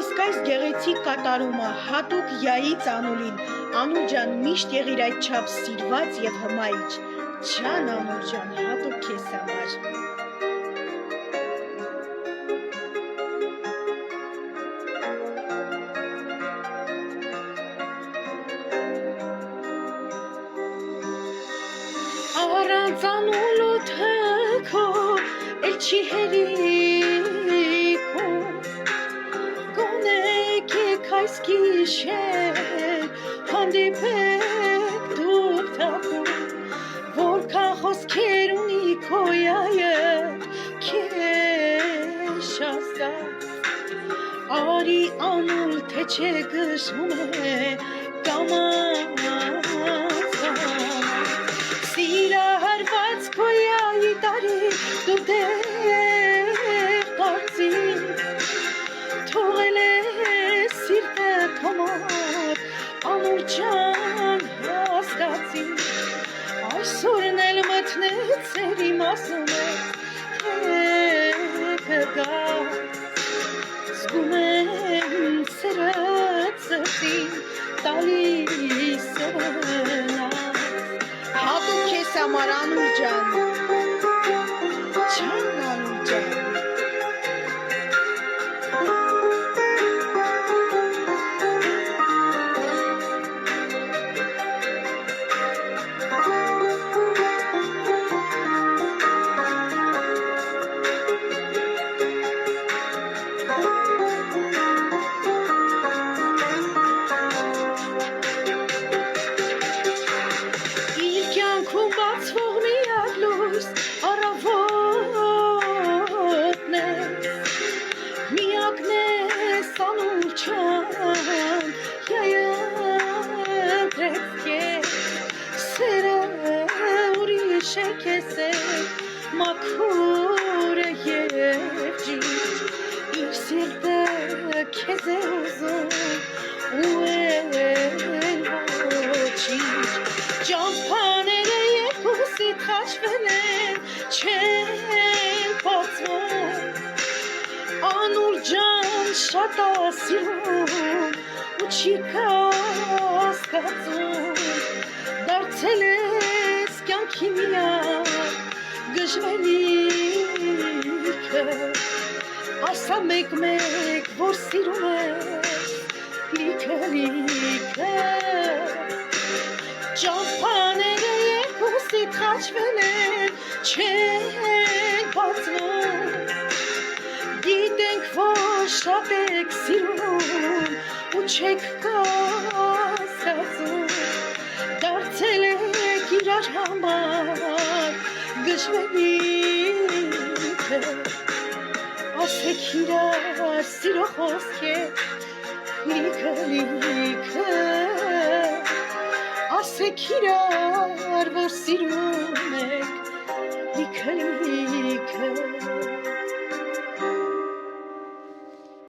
Իսկ այս գեղեցիկ կատարումը հատուկ յայից Անուլին, Անուլ ջան միշտ եղիր այդչափ սիրված եւ հմայիչ, ջան Անուլ ջան, հատուկ քեզ համար։ Առանց Անուլոթը քո էլ չի հերիքո, գոնե եկեք այս գիշեր հանդիպեք դուք թափում, որքան խոսքեր ունի քո յայը քեզ շասած, արի Անուլ թե չէ գժվում է կամած Սիրահարված քո յայի տարի դու դեր դարձի, թողել ես սիրտը թոմոր Անուլ ջան հասկացի, այսօրն էլ մթնեցեր իմ ասում ես թե կգաս, զգում եմ սրդ սրտին տալիս սրնաս, հատուկ քեզ համար Անուլ ջան, ջան Անուլ ջան։ Բացվող միակ լույս առավոտն ես, միակն ես Անուլ ջան, յայընտրեց քեզ, սերը ուրիշ է քեզ է, մաքուր է և ճիշտ, իր սիրտը քեզ է ուզում ու էլ ոչինչ, ճամփաները երկուսիդ խաչվել են, չեն բացվում, Անուլ ջան շատ ա սիրում ու չի կասկածում, դարձել ես կյանքի միակ գժվելիքը, ասա մեկ-մեկ, որ սիրում ես լիքը, ճամփաները երկուսիդ խաչվել են, չեն բացվում, գիտենք, որ շատ եք սիրում ու չեք կասկածում, դարձել եք իրար համար գժվելիքը, ասեք իրար սիրո խոսքեր լիքը, ասեք իրար, որ սիրում եք լիքը